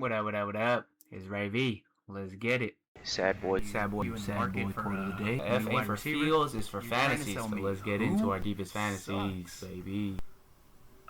What up, what up, what up? It's Ray V. Let's get it. Sad boy. Sad boy quote of the day. F ain't for receiver. feels, it's for You're trying to fantasies. sell So me. let's get Who into our deepest fantasies, sucks? baby.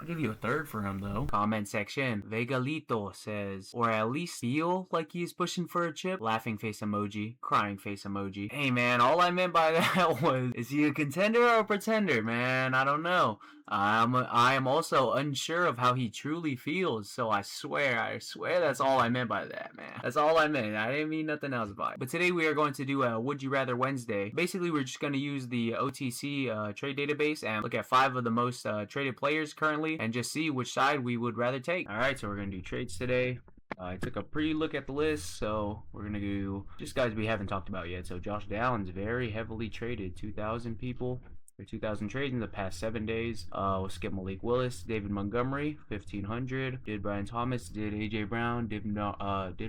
I'll give you a third for him, though. Comment section. Vegalito says, or at least feel like he's pushing for a chip. Laughing face emoji. Crying face emoji. Hey man, all I meant by that was, is he a contender or a pretender, man? I don't know. I am also unsure of how he truly feels, so I swear that's all I meant by that, man. That's all I meant. I didn't mean nothing else by it. But today we are going to do a Would You Rather Wednesday. Basically, we're just going to use the OTC trade database and look at 5 of the most traded players currently and just see which side we would rather take. Alright, so we're going to do trades today. I took a pre-look at the list, so we're going to do just guys we haven't talked about yet. So Josh Downs, very heavily traded, 2,000 people. 2,000 trades in the past 7 days. We'll skip Malik Willis, David Montgomery, 1,500. Did Brian Thomas, did AJ Brown, did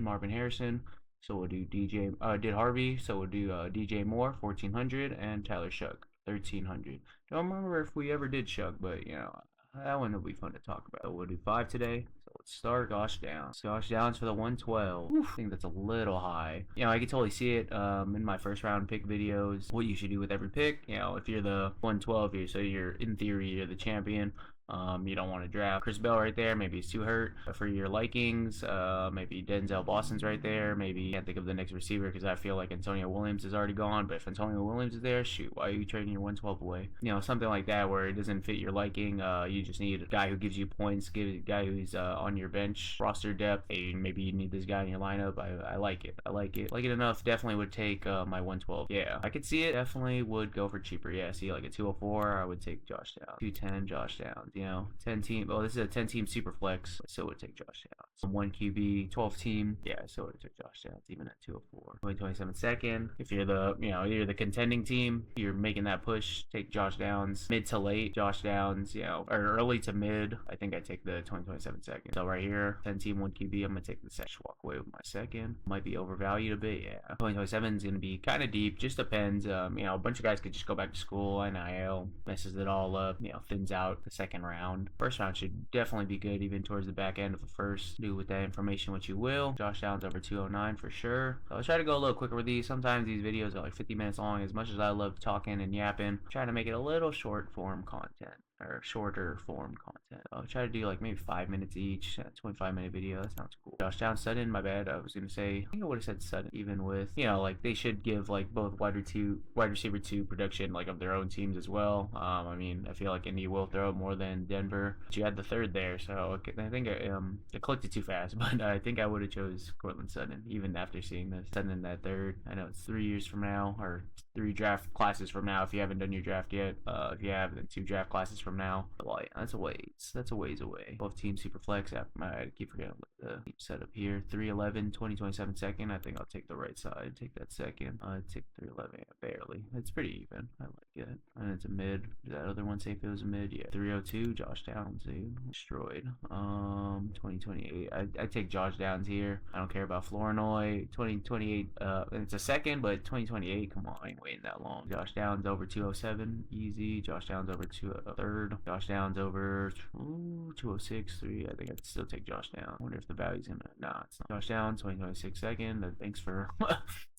Marvin Harrison. So we'll do did Harvey. So we'll do DJ Moore, 1,400, and Tyler Shough, 1,300. Don't remember if we ever did Shough, but you know that one will be fun to talk about. So we'll do 5 today. So let's start Josh Downs. Josh Downs for the 112. Oof, I think that's a little high. You know, I can totally see it in my first round pick videos. What you should do with every pick. You know, if you're the 112 here, so you're in theory you're the champion. You don't want to draft Chris Bell right there. Maybe he's too hurt for your likings. Maybe Denzel Boston's right there. Maybe you can't think of the next receiver because I feel like Antonio Williams is already gone. But if Antonio Williams is there, shoot, why are you trading your 112 away? You know, something like that where it doesn't fit your liking. You just need a guy who gives you points, give a guy who's on your bench, roster depth. Hey, maybe you need this guy in your lineup. I like it. I like it enough. Definitely would take my 112. Yeah, I could see it. Definitely would go for cheaper. Yeah, see like a 204. I would take Josh Downs. 210 Josh Downs. You know, 10 team. Oh, this is a 10 team super flex. I still would take Josh Downs. 1 QB, 12 team. Yeah, I still would take Josh Downs even at 204. 2027 second. If you're the, you're the contending team, you're making that push, take Josh Downs. Mid to late, Josh Downs, or early to mid, I think I take the 2027 second. So right here, 10 team, 1 QB, I'm going to take the second. Walk away with my second. Might be overvalued a bit, yeah. 2027 is going to be kind of deep. Just depends. A bunch of guys could just go back to school. NIL messes it all up. Thins out the second round. First round should definitely be good, even towards the back end of the first. Do with that information what you will. Josh Downs over 209 for sure. So I'll try to go a little quicker with these. Sometimes these videos are like 50 minutes long. As much as I love talking and yapping, try to make it a little short form content. Or shorter form content. I'll try to do like maybe 5 minutes each. 25-minute video. That sounds cool. Josh Downs, Sutton, my bad. I was gonna say, I think I would have said Sutton, even with, like they should give like both wide receiver 2 production like of their own teams as well. I feel like Indy will throw more than Denver. But you had the third there, so I think I clicked it too fast, but I think I would have chose Cortland Sutton even after seeing this. Sutton in that third. I know it's 3 years from now, or 3 draft classes from now if you haven't done your draft yet. If you have, then 2 draft classes from now. Well, that's a ways away. Both teams super flex. I keep forgetting the setup here. 311, 2027 second. I think I'll take the right side. Take that second. Take 311. Barely. It's pretty even. I like it. And it's a mid. Did that other one say if it was a mid? Yeah. 302. Josh Downs, dude. Destroyed. 2028. I take Josh Downs here. I don't care about Flournoy. 2028. It's a second, but 2028. Come on, I ain't waiting that long. Josh Downs over 207. Easy. Josh Downs over third. Josh Downs over 206, 3. I think I'd still take Josh Downs. I wonder if the value's gonna. Nah, it's not. Josh Downs, 2026 second. Thanks for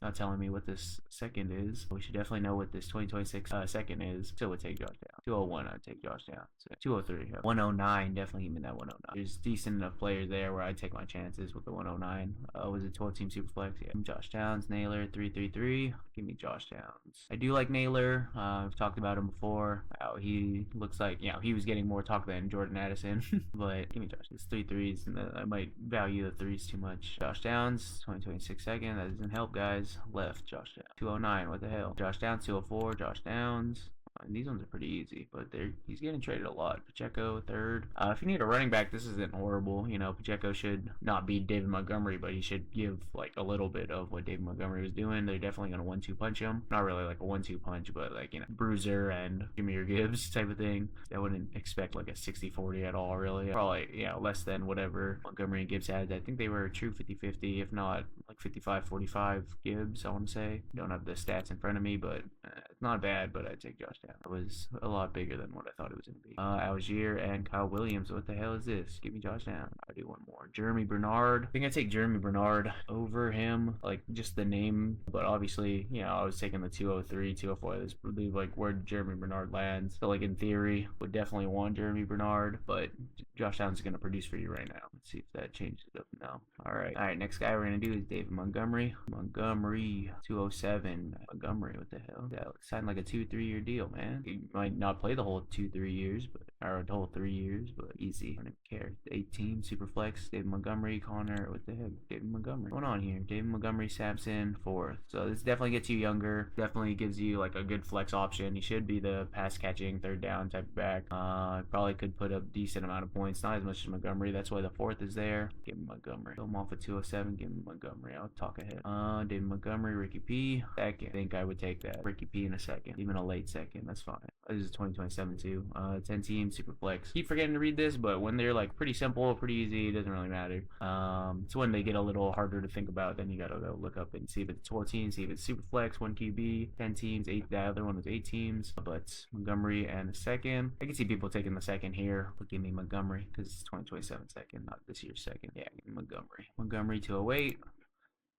not telling me what this second is. We should definitely know what this 2026 second is. Still would take Josh Downs. 201, I'd take Josh Downs. 203, 109, definitely give me that 109. There's decent enough players there where I'd take my chances with the 109. Was it 12 team superflex? Yeah. Josh Downs, Naylor, 333. Give me Josh Downs. I do like Naylor. I've talked about him before. He looks like, he was getting more talk than Jordan Addison. But give me Josh. It's 3 threes, and I might value the threes too much. Josh Downs, 2026 second. That doesn't help, guys. Left, Josh Downs. 209, what the hell? Josh Downs, 204. Josh Downs. And these ones are pretty easy, but he's getting traded a lot. Pacheco, third. If you need a running back, this isn't horrible. Pacheco should not be David Montgomery, but he should give like a little bit of what David Montgomery was doing. They're definitely going to 1-2 punch him. Not really like a 1-2 punch, but like, Bruiser and Jahmyr Gibbs type of thing. I wouldn't expect like a 60-40 at all, really. Probably, less than whatever Montgomery and Gibbs had. I think they were a true 50-50, if not like 55-45 Gibbs, I want to say. Don't have the stats in front of me, but it's not bad, but I'd take Josh touchdown. It was a lot bigger than what I thought it was going to be. Algier and Kyle Williams. What the hell is this? Give me Josh Down. I'll do one more. Jeremy Bernard. I think I take Jeremy Bernard over him. Like, just the name. But obviously, you know, I was taking the 203, 204. This really, like, where Jeremy Bernard lands. So, like, in theory, would definitely want Jeremy Bernard. But Josh Downs is going to produce for you right now. Let's see if that changes it up now. Alright, next guy we're going to do is David Montgomery. Montgomery, 207. Montgomery, what the hell? Yeah, signed like a 2-3 year deal, man. He might not play the whole 2-3 years, or the whole 3 years, but easy. I don't care. 18, super flex. David Montgomery, Connor, what the heck? David Montgomery. What's going on here? David Montgomery, Sampson, 4th. So this definitely gets you younger. Definitely gives you like a good flex option. He should be the pass catching, 3rd down type of back. Probably could put up decent amount of points. Not as much as Montgomery. That's why the 4th is there. Give him Montgomery. Fill him off at 207. Give him Montgomery. I'll talk ahead. David Montgomery, Ricky P. Second. I think I would take that. Ricky P in a second. Even a late second. That's fine. This is 2027 too. 10 teams, super flex. Keep forgetting to read this, but when they're like pretty simple, pretty easy, it doesn't really matter. It's when they get a little harder to think about. Then you gotta go look up and see if it's 12 teams, see if it's super flex, 1 QB, 10 teams, 8. The other one was 8 teams. But Montgomery and a second. I can see people taking the second here, but give me Montgomery because it's 2027 second, not this year's second. Yeah, give me Montgomery. Montgomery 208.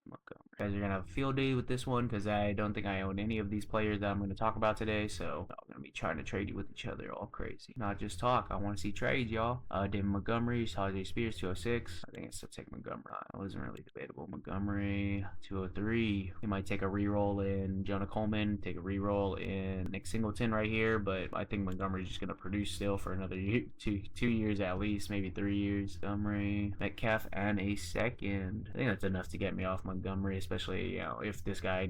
Montgomery. You guys are gonna have a field day with this one because I don't think I own any of these players that I'm going to talk about today. So I'm gonna be trying to trade you with each other all crazy. Not just talk. I want to see trades, y'all. David Montgomery, Tajay Spears, 206. I think I still take Montgomery. It wasn't really debatable. Montgomery, 203. You might take a reroll in Jonah Coleman, take a reroll in Nick Singleton right here, but I think Montgomery's just gonna produce still for another year, two years at least, maybe 3 years. Montgomery, Metcalf, and a second. I think that's enough to get me off Montgomery, especially, you know, if this guy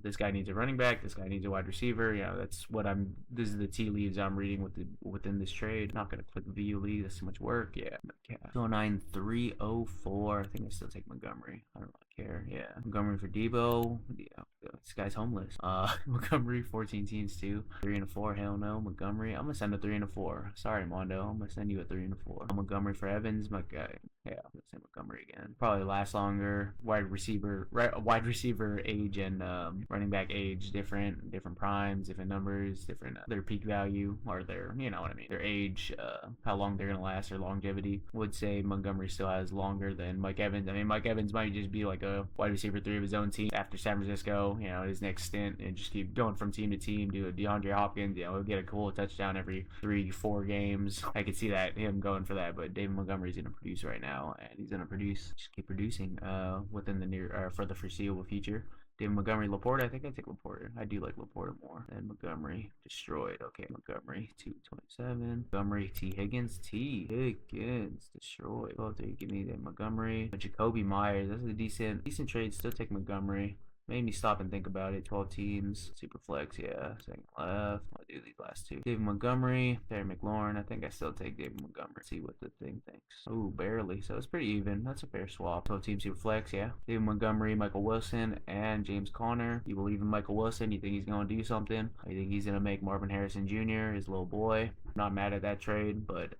this guy needs a running back, this guy needs a wide receiver. You know, that's what this is the tea leaves I'm reading within this trade. Not gonna click VU league, that's too much work. Yeah, Metcalf. 209,304. I think I still take Montgomery. I don't really care. Yeah, Montgomery for Debo. Yeah, this guy's homeless. Montgomery, 14 teams too. 3 and a 4. Hell no, Montgomery. I'm gonna send a 3 and a 4. Sorry, Mondo. I'm gonna send you a 3 and a 4. Montgomery for Evans. My guy. Yeah, I'm gonna say Montgomery again. Probably last longer. Wide receiver age and running back age different primes, different numbers, different their peak value or their, you know what I mean, their age, how long they're gonna last, their longevity. Would say Montgomery still has longer than Mike Evans. I mean, Mike Evans might just be like a wide receiver 3 of his own team after San Francisco, you know, his next stint, and just keep going from team to team. Do a DeAndre Hopkins, you know, he'll get a cool touchdown every 3-4 games. I could see that him going for that, but David Montgomery's gonna produce right now, and he's gonna just keep producing within the near for the foreseeable future. David Montgomery, Laporta. I think I take Laporta. I do like Laporta more. And Montgomery, destroyed. Okay, Montgomery, 227. Montgomery, T. Higgins, destroyed. Oh, there, give me that Montgomery. Jacoby Myers, that's a decent trade. Still take Montgomery. Made me stop and think about it. 12 teams. Super flex, yeah. Second left. I'll do these last 2. David Montgomery. Terry McLaurin. I think I still take David Montgomery. See what the thing thinks. Ooh, barely. So it's pretty even. That's a fair swap. 12 teams, super flex, yeah. David Montgomery, Michael Wilson, and James Conner. You believe in Michael Wilson? You think he's going to do something? You think he's going to make Marvin Harrison Jr. his little boy? Not mad at that trade, but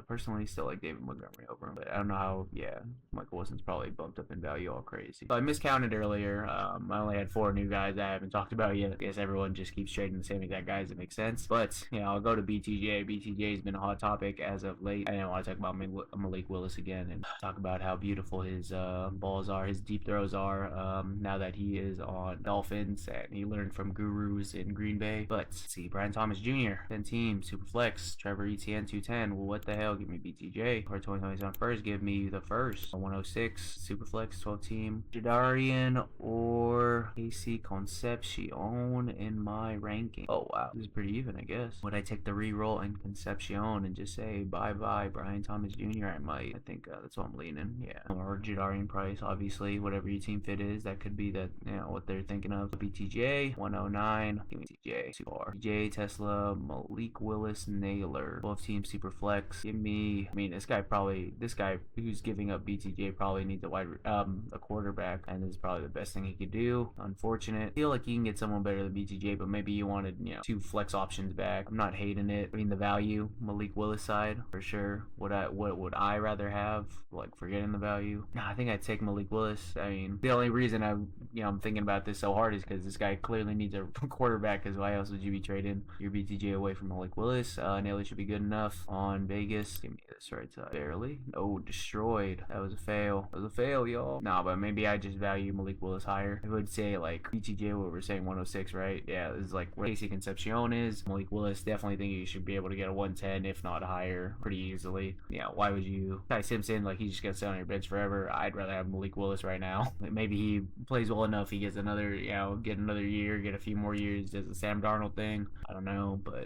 personally still like David Montgomery over him. But I don't know how, yeah, Michael Wilson's probably bumped up in value all crazy. So I miscounted earlier. I only had 4 new guys I haven't talked about yet. I guess everyone just keeps trading the same exact guys. It makes sense. But, you know, I'll go to BTJ. BTJ has been a hot topic as of late. I want to talk about Malik Willis again and talk about how beautiful his balls are, his deep throws are, now that he is on Dolphins and he learned from gurus in Green Bay. But, let's see, Brian Thomas Jr., 10 teams, super flex. Trevor Etienne, 210. Well, what the hell? Give me BTJ. Or 2027 first. Give me the first. 106, super flex, 12 team. Jadarian or AC Concepcion in my ranking. Oh, wow. This is pretty even, I guess. Would I take the reroll in Concepcion and just say bye-bye Brian Thomas Jr.? I might. I think that's what I'm leaning. Yeah. Or Jadarian Price, obviously. Whatever your team fit is, that could be that, you know, what they're thinking of. BTJ, 109. Give me TJ. 2R. TJ, Tesla, Malik Willis, Naylor. 12-team super flex. Give me. I mean, this guy who's giving up BTJ probably needs a quarterback, and this is probably the best thing he could do. Unfortunate. I feel like you can get someone better than BTJ, but maybe you wanted, 2 flex options back. I'm not hating it. I mean, the value, Malik Willis side for sure. What would I rather have? Like, forgetting the value. No, I think I'd take Malik Willis. I mean, the only reason I'm thinking about this so hard is because this guy clearly needs a quarterback. Because why else would you be trading your BTJ away from Malik Willis? Naylor should be good enough on Vegas. Give me this right side. Barely. Oh, destroyed. That was a fail. That was a fail, y'all. Nah, but maybe I just value Malik Willis higher. I would say like BTJ, what we're saying, 106, right? Yeah, this is like where Casey Concepcion is. Malik Willis, definitely think you should be able to get a 110, if not higher, pretty easily. Yeah, why would you? Ty Simpson, like, he's just gonna sit on your bench forever. I'd rather have Malik Willis right now. Maybe he plays well enough, he gets another, get another year, get a few more years, does the Sam Darnold thing. I don't know, but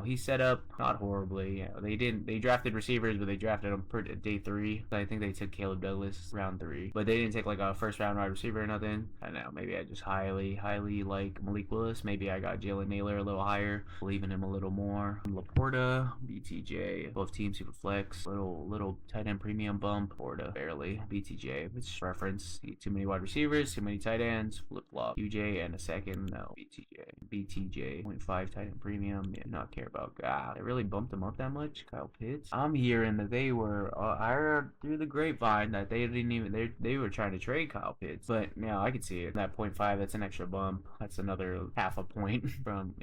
he's set up not horribly. They drafted receivers, but they drafted him per day 3. I think they took Caleb Douglas round 3, but they didn't take like a first round wide receiver or nothing. I don't know, maybe I just highly like Malik Willis. Maybe I got Jalen Naylor a little higher, believe in him a little more. Laporta, BTJ, both team super flex, little tight end premium bump. Laporta, barely. BTJ, it's preference. Too many wide receivers, too many tight ends, flip flop. UJ and a second, no. BTJ, 0.5 tight end premium. Yeah, not care about. They really bumped him up that much. Kyle Pitts. I'm hearing that they were. I heard through the grapevine that they didn't even. They were trying to trade Kyle Pitts, but I could see it. That 0.5, that's an extra bump. That's another half a point from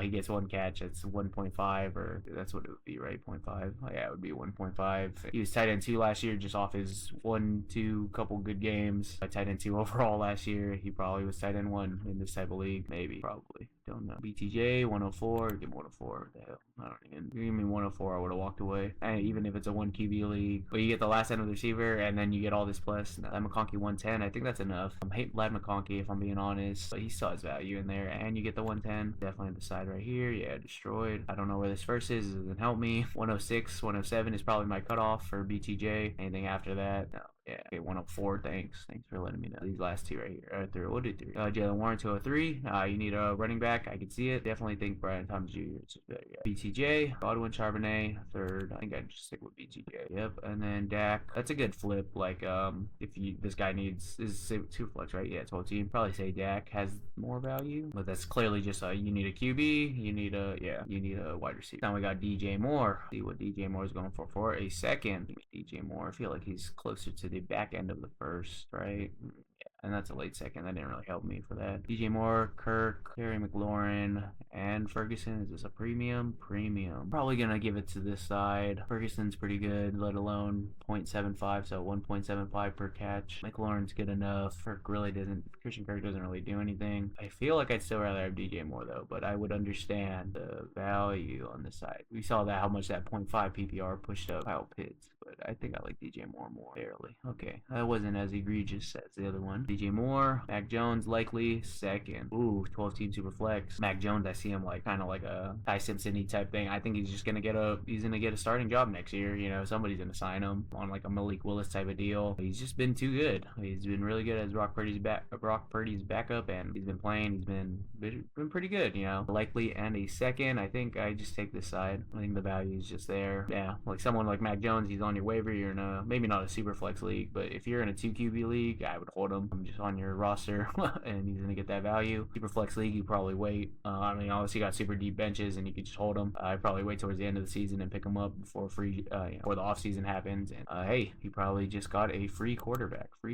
he gets one catch. That's 1.5, or that's what it would be, right? 0.5. Oh, yeah, it would be 1.5. He was tight end 2 last year, just off his 1-2 couple good games. Tight end 2 overall last year. He probably was tight end 1 in this type of league, maybe, probably. Don't know. BTJ 104. Give me 104. What the hell? I don't even. Give me 104. I would have walked away. And even if it's a 1 QB league, but you get the last end of the receiver, and then you get all this plus. Lad McConkey 110. I think that's enough. I hate Lad McConkey, if I'm being honest, but he still has value in there, and you get the 110. Definitely the side right here. Yeah, destroyed. I don't know where this first is. It doesn't help me. 106, 107 is probably my cutoff for BTJ. Anything after that, no. Yeah, okay, 104. Thanks for letting me know. These last 2 right here. 3. What did 3? Jalen Warren 203. You need a running back. I can see it. Definitely think Brian Thomas Jr. is better. Yeah. BTJ, Godwin, Charbonnet 3rd. I think I'd just stick with BTJ. Yep. And then Dak. That's a good flip. Like, if this guy needs, this is 2 flex, right? Yeah, 12 team. Probably say Dak has more value, but that's clearly just you need a QB. You need a wide receiver. Now we got DJ Moore. See what DJ Moore is going for a second. DJ Moore. I feel like he's closer to the back end of the first, right? And that's a late second. That didn't really help me for that. DJ Moore, Kirk, Terry McLaurin, and Ferguson. Is this a premium? Premium. Probably gonna give it to this side. Ferguson's pretty good, let alone 0.75, so 1.75 per catch. McLaurin's good enough. Christian Kirk doesn't really do anything. I feel like I'd still rather have DJ Moore though, but I would understand the value on this side. We saw that how much that 0.5 PPR pushed up Kyle Pitts, but I think I like DJ Moore more. Barely. Okay, that wasn't as egregious as the other one. DJ Moore, Mac Jones likely second. Ooh, 12 team super flex. Mac Jones, I see him like kind of like a Ty Simpson-y type thing. I think he's just gonna get a starting job next year. Somebody's gonna sign him on like a Malik Willis type of deal. He's just been too good. He's been really good as Brock Purdy's backup, and he's been playing. He's been pretty good. Likely and a second. I think I just take this side. I think the value is just there. Yeah, like someone like Mac Jones, he's on your waiver. You're in a maybe not a super flex league, but if you're in a 2 QB league, I would hold him. I'm just on your roster, and he's gonna get that value. Super flex league, you probably wait. Obviously you got super deep benches, and you could just hold him. I probably wait towards the end of the season and pick him up before before the off season happens. And hey, he probably just got a free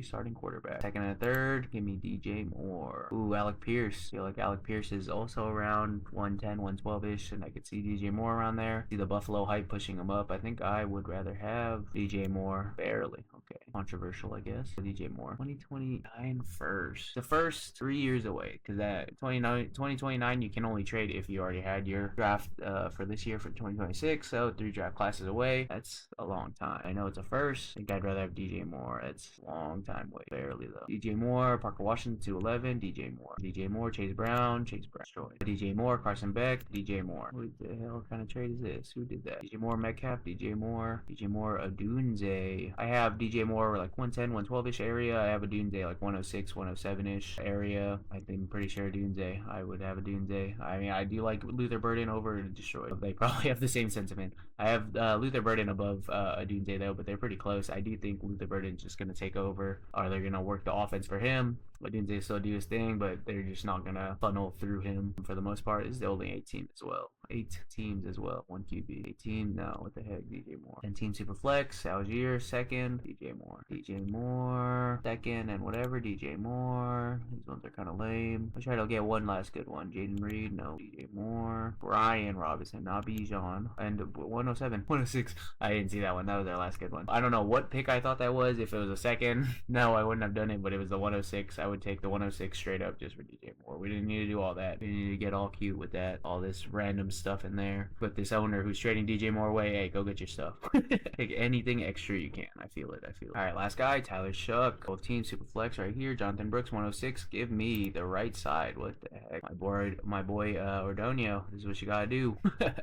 starting quarterback. Second and third, give me DJ Moore. Ooh, Alec Pierce. I feel like Alec Pierce is also around 110, 112-ish, and I could see DJ Moore around there. See the Buffalo hype pushing him up. I think I would rather have DJ Moore. Barely. Okay. Controversial, I guess. DJ Moore. 2029 first. The first 3 years away, because that 2029 you can only trade if you already had your draft for this year for 2026. So 3 draft classes away. That's a long time. I know it's a first. I think I'd rather have DJ Moore. That's a long time away. Barely though. DJ Moore, Parker Washington 211. DJ Moore, Chase Brown. Destroyed. DJ Moore, Carson Beck. DJ Moore. What the hell kind of trade is this? Who did that? DJ Moore, Metcalf. DJ Moore, Odunze. I have DJ Moore more like 110, 112-ish area. I have a Doomsday like 106, 107-ish area. I think I'm pretty sure Doomsday. I would have a Doomsday. I mean, I do like Luther Burden over Destroyed. They probably have the same sentiment. I have Luther Burden above a Doomsday though, but they're pretty close. I do think Luther Burden's just gonna take over, or they're gonna work the offense for him. But Doomsday still do his thing, but they're just not gonna funnel through him for the most part. This is the only 8 team as well. 8 teams as well. 1 QB. 8 team. No, what the heck? DJ Moore. 10 team super flex. Algier second. DJ Moore. DJ Moore second and whatever. DJ Moore. These ones are kind of lame. I'll try to get one last good one. Jaden Reed. No. DJ Moore. Brian Robinson. Not Bijan. And 107. 106. I didn't see that one. That was our last good one. I don't know what pick I thought that was. If it was a second, no, I wouldn't have done it. But it was the 106. I would take the 106 straight up just for DJ Moore. We didn't need to do all that. We need to get all cute with that. All this random stuff in there. But this owner who's trading DJ Moore away, hey, go get your stuff. Take anything extra you can. I feel it. All right, last guy, Tyler Shough. Both team super flex right here. Jonathan Brooks, 106. Give me the right side. What the heck? My boy Ordonio. This is what you gotta do.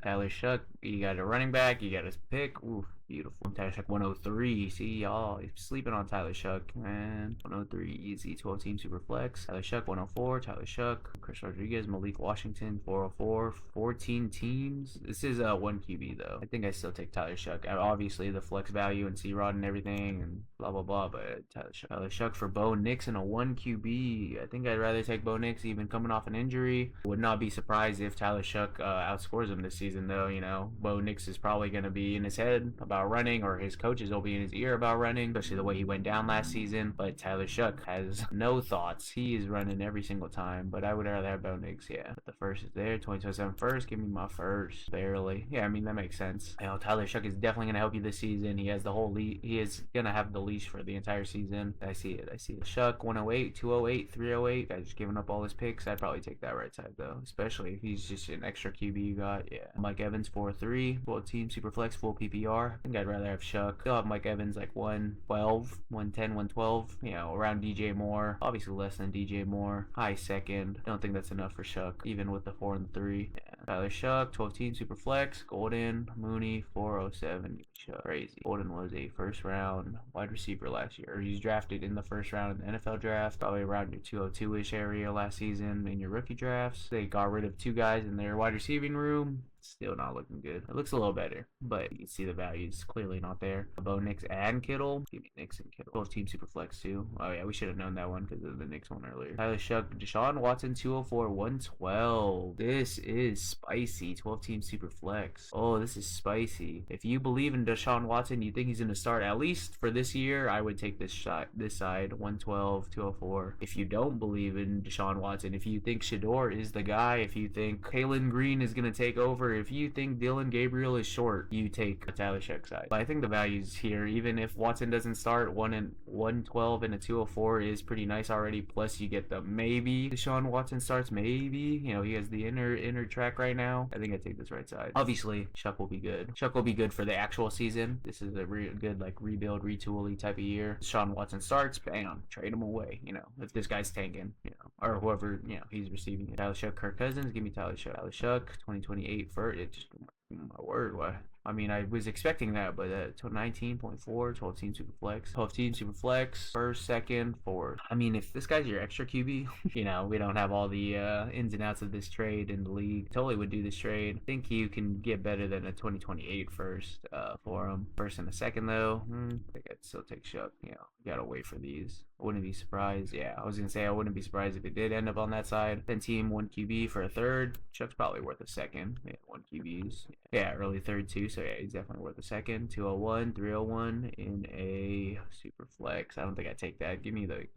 Tyler Shough. You got a running back. You got a pick. Oof. Beautiful. Tyler Shough 103. See y'all sleeping on Tyler Shough, man. 103 easy. 12 team super flex. Tyler Shough 104. Tyler Shough. Chris Rodriguez. Malik Washington 404. 14 teams. This is 1 QB though. I think I still take Tyler Shough. Obviously the flex value and C-Rod and everything and blah blah blah. But Tyler Shough for Bo Nix and a 1 QB. I think I'd rather take Bo Nix even coming off an injury. Would not be surprised if Tyler Shough outscores him this season though. You know, Bo Nix is probably going to be in his head about running, or his coaches will be in his ear about running, especially the way he went down last season. But Tyler Shough has no thoughts. He is running every single time, but I would rather have Bo Nix, yeah. But the first is there. 2027 first. Give me my first. Barely. Yeah, I mean, that makes sense. You know, Tyler Shough is definitely going to help you this season. He has the whole lead. He is going to have the leash for the entire season. I see it. Shough 108, 208, 308. Guys just giving up all his picks. I'd probably take that right side though, especially if he's just an extra QB you got. Yeah. Mike Evans 4-3. Full team super flex, full PPR. I think I'd rather have Shough. Still have Mike Evans like 112, 110, 112. You know, around DJ Moore. Obviously less than DJ Moore. High second. I don't think that's enough for Shough, even with the 4 and 3. Yeah. Tyler Shough, 12 team super flex. Golden, Mooney, 407. Shough. Crazy. Golden was a first round wide receiver last year. He's drafted in the first round in the NFL draft, probably around your 202-ish area last season in your rookie drafts. They got rid of 2 guys in their wide receiving room. Still not looking good. It looks a little better, but you can see the value's clearly not there. Bo Nix and Kittle. Give me Nix and Kittle. Both team super flex too. Oh yeah, we should have known that one because of the Nix one earlier. Tyler Shough, Deshaun Watson 204, 112. This is spicy. 12 team super flex. Oh, this is spicy. If you believe in Deshaun Watson, you think he's going to start at least for this year, I would take this side 112, 204. If you don't believe in Deshaun Watson, if you think Shador is the guy, if you think Kalen Green is going to take over, if you think Dylan Gabriel is short, you take a Tyler Shough side. But I think the values here, even if Watson doesn't start, 112 and a 204 is pretty nice already. Plus you get the maybe Deshaun Watson starts, maybe. You know, he has the inner track right now. I think I take this right side. Obviously, Shough will be good. Shough will be good for the actual season. This is a good like rebuild, retool-y type of year. Deshaun Watson starts, bam, trade him away. You know, if this guy's tanking, you know, or whoever, you know, he's receiving it. Tyler Shough, Kirk Cousins, give me Tyler Shough. Tyler Shough, 2028 first. It just, my word, what? I mean, I was expecting that, but 19.4, 12 team super flex. 12 team super flex, first, second, fourth. I mean, if this guy's your extra QB, you know, we don't have all the ins and outs of this trade in the league. Totally would do this trade. I think you can get better than a 2028 first for him. First and a second, though, I think I'd still take Shough. You know, you gotta wait for these. I wouldn't be surprised. Yeah, I was gonna say I wouldn't be surprised if it did end up on that side. 10 team, 1 QB for a third. Shough's probably worth a second. Yeah, 1 QBs. Yeah, early third too. So yeah, he's definitely worth a second. 201, 301 in a super flex. I don't think I take that.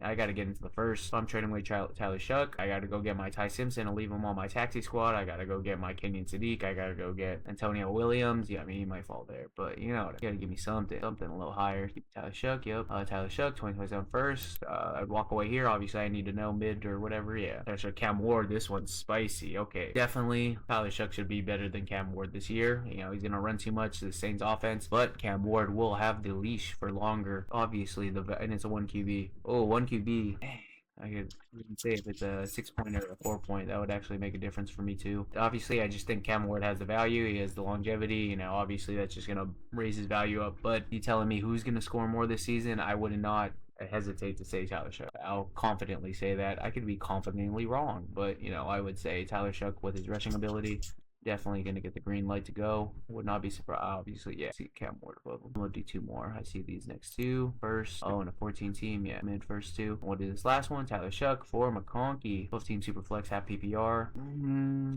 I gotta get into the first. If I'm trading away Tyler Shough, I gotta go get my Ty Simpson and leave him on my taxi squad. I gotta go get my Kenyon Sadiq. I gotta go get Antonio Williams. Yeah, I mean, he might fall there, but you know, you gotta give me something a little higher. Keep Tyler Shough. Yep. Tyler Shough, 2027 first. I'd walk away here. Obviously, I need to know mid or whatever. Yeah. Tyler Shough, Cam Ward. This one's spicy. Okay. Definitely, Tyler Shough should be better than Cam Ward this year. You know, he's gonna run too much to the Saints offense, but Cam Ward will have the leash for longer. Obviously, and it's a 1 QB. Oh, 1 QB. Dang. I could even say if it's a 6 point or a 4 point, that would actually make a difference for me too. Obviously, I just think Cam Ward has the value. He has the longevity. You know, obviously that's just gonna raise his value up. But you telling me who's gonna score more this season? I would not hesitate to say Tyler Shough. I'll confidently say that. I could be confidently wrong, but you know, I would say Tyler Shough with his rushing ability. Definitely going to get the green light to go. Would not be surprised. Obviously, yeah. See Cam Ward above him. We'll do 2 more. I see these next 2. First, and a 14 team. Yeah, mid first 2. We'll do this last one. Tyler Shough for McConkey. 15 super flex, half PPR.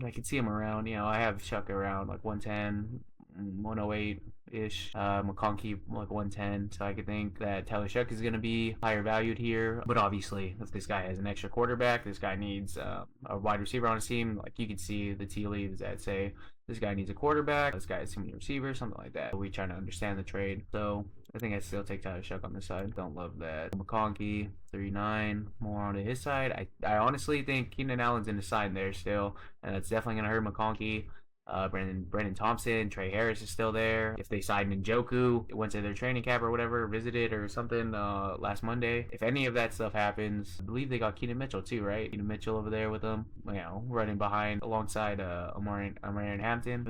I can see him around. You know, I have Shough around like 110, 108 ish. McConkey like 110. So I could think that Tyler Shough is going to be higher valued here. But obviously, if this guy has an extra quarterback, this guy needs a wide receiver on his team. Like you can see the tea leaves that say this guy needs a quarterback, this guy is too many receivers, something like that. We trying to understand the trade. So I think I still take Tyler Shough on this side. Don't love that. McConkey, 39, more onto his side. I honestly think Keenan Allen's in the side there still, and that's definitely going to hurt McConkey. Brendan Thompson, Trey Harris is still there. If they signed Njoku, went to their training camp or whatever, visited or something last Monday. If any of that stuff happens, I believe they got Keenan Mitchell too, right? Keenan Mitchell over there with them, you know, running behind alongside Amarian Hampton.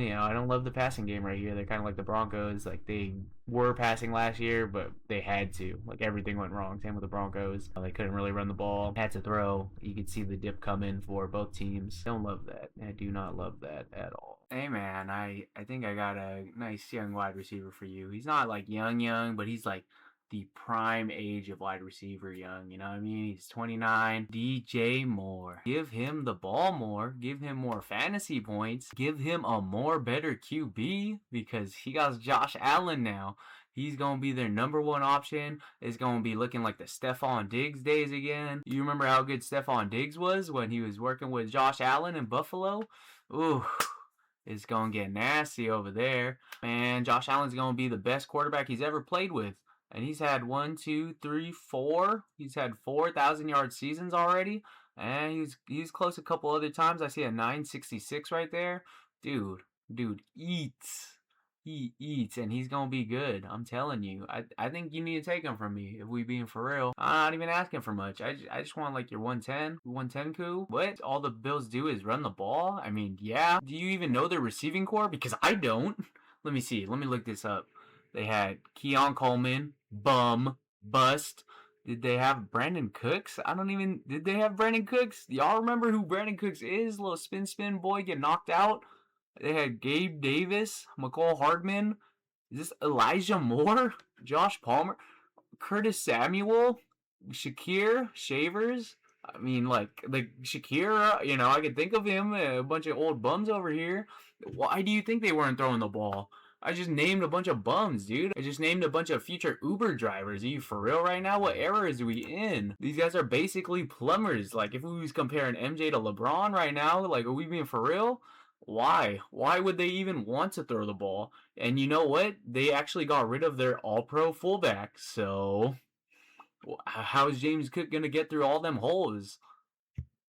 You know, I don't love the passing game right here. They're kind of like the Broncos. Like they were passing last year, but they had to. Like everything went wrong. Same with the Broncos. They couldn't really run the ball. Had to throw. You could see the dip coming for both teams. Don't love that. I do not love that at all. Hey man, I think I got a nice young wide receiver for you. He's not like young, but he's like the prime age of wide receiver young, you know what I mean? He's 29. DJ Moore. Give him the ball more. Give him more fantasy points. Give him a more better QB because he got Josh Allen now. He's going to be their number 1 option. It's going to be looking like the Stephon Diggs days again. You remember how good Stephon Diggs was when he was working with Josh Allen in Buffalo? Ooh. It's going to get nasty over there. Man, Josh Allen's going to be the best quarterback he's ever played with. And he's had 1, 2, 3, 4. He's had 4,000-yard seasons already. And he's close a couple other times. I see a 966 right there. Dude eats. He eats, and he's going to be good. I'm telling you. I think you need to take him from me, if we being for real. I'm not even asking for much. I just want, like, your 110 coup. What? All the Bills do is run the ball? I mean, yeah. Do you even know their receiving core? Because I don't. Let me see. Let me look this up. They had Keon Coleman, bum, bust. Did they have Brandon Cooks? Did they have Brandon Cooks? Y'all remember who Brandon Cooks is? Little spin boy get knocked out. They had Gabe Davis, McCall Hardman. Is this Elijah Moore? Josh Palmer? Curtis Samuel? Shavers? I mean, like Shakira, you know, I could think of him, a bunch of old bums over here. Why do you think they weren't throwing the ball? I just named a bunch of bums, dude. I just named a bunch of future Uber drivers. Are you for real right now? What era is we in? These guys are basically plumbers. Like, if we was comparing MJ to LeBron right now, like, are we being for real? Why? Why would they even want to throw the ball? And you know what? They actually got rid of their all-pro fullback. So, how is James Cook going to get through all them holes?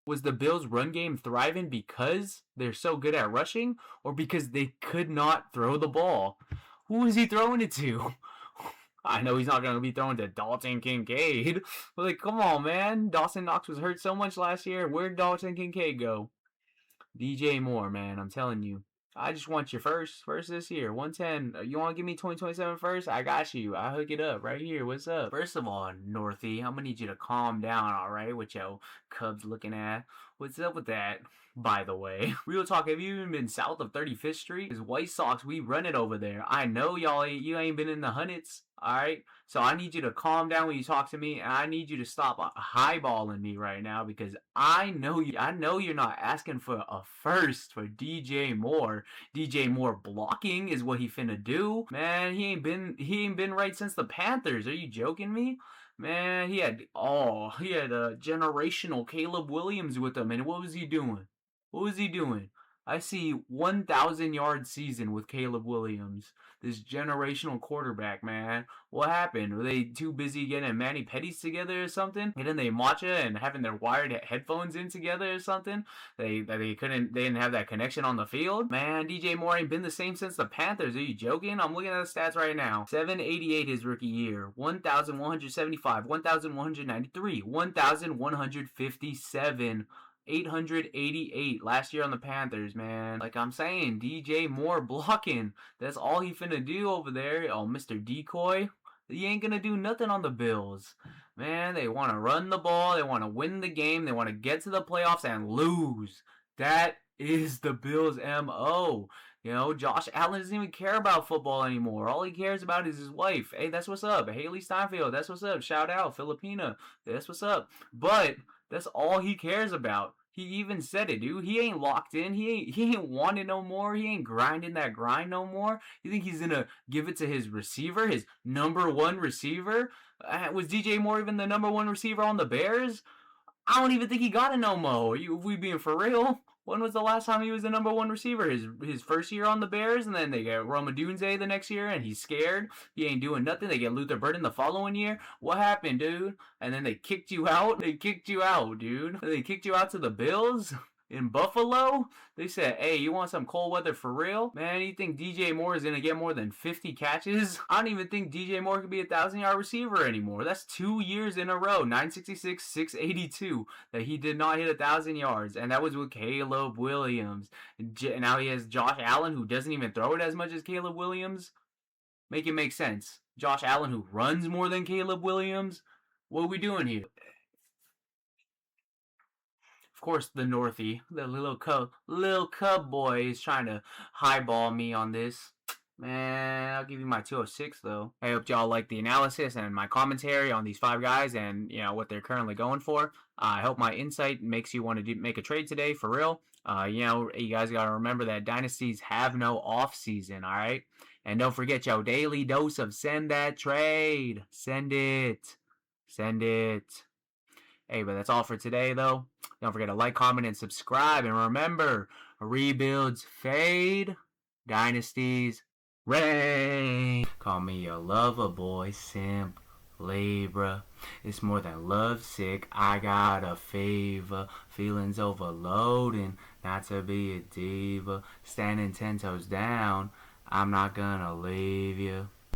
Was the Bills' run game thriving because they're so good at rushing, or because they could not throw the ball? Who is he throwing it to? I know he's not going to be throwing to Dalton Kincaid. But, like, come on, man. Dawson Knox was hurt so much last year. Where'd Dalton Kincaid go? DJ Moore, man. I'm telling you. I just want your first this year. 110. You want to give me 2027 first? I got you. I'll hook it up right here. What's up? First of all, Northie, I'm going to need you to calm down, all right, with your Cubs looking at. What's up with that? By the way, real talk, have you even been south of 35th Street? Because White Sox, we run it over there. I know you ain't been in the hundreds, all right? So I need you to calm down when you talk to me, and I need you to stop highballing me right now, because I know you're not asking for a first for DJ Moore. DJ Moore blocking is what he finna do. Man, he ain't been right since the Panthers. Are you joking me? Man, he had a generational Caleb Williams with him, and what was he doing? What was he doing? I see 1,000-yard season with Caleb Williams. This generational quarterback, man. What happened? Were they too busy getting Manny Petties together or something? Getting they matcha and having their wired headphones in together or something? They didn't have that connection on the field? Man, DJ Moore ain't been the same since the Panthers. Are you joking? I'm looking at the stats right now. 788 his rookie year. 1,175. 1,193. 1,157. 888 last year on the Panthers, man. Like I'm saying, DJ Moore blocking. That's all he finna do over there. Oh, Mr. Decoy. He ain't gonna do nothing on the Bills. Man, they want to run the ball. They want to win the game. They want to get to the playoffs and lose. That is the Bills' MO. You know, Josh Allen doesn't even care about football anymore. All he cares about is his wife. Hey, that's what's up. Haley Steinfeld, that's what's up. Shout out, Filipina. That's what's up. But that's all he cares about. He even said it, dude. He ain't locked in. He ain't wanting no more. He ain't grinding that grind no more. You think he's gonna give it to his receiver, his number one receiver? Was DJ Moore even the number one receiver on the Bears? I don't even think he got a no mo. We being for real? When was the last time he was the number one receiver? His first year on the Bears, and then they get Roma Dunze the next year, and he's scared. He ain't doing nothing. They get Luther Burden the following year. What happened, dude? And then they kicked you out? They kicked you out, dude. They kicked you out to the Bills? In Buffalo? They said, hey, you want some cold weather for real? Man, you think DJ Moore is going to get more than 50 catches? I don't even think DJ Moore could be a 1,000-yard receiver anymore. That's 2 years in a row, 966, 682, that he did not hit 1,000 yards. And that was with Caleb Williams. Now he has Josh Allen, who doesn't even throw it as much as Caleb Williams. Make it make sense. Josh Allen, who runs more than Caleb Williams. What are we doing here? Of course, the Northie, the little cub boy is trying to highball me on this. Man, I'll give you my 206 though. I hope y'all like the analysis and my commentary on these 5 guys and what they're currently going for. I hope my insight makes you want to make a trade today for real. You guys gotta remember that dynasties have no off season. All right, and don't forget your daily dose of send that trade. Send it. Hey, but that's all for today, though. Don't forget to like, comment, and subscribe. And remember, rebuilds fade, dynasties reign. Call me a lover boy, simp, Libra. It's more than love sick. I got a fever. Feelings overloading. Not to be a diva. Standing 10 toes down. I'm not gonna leave you.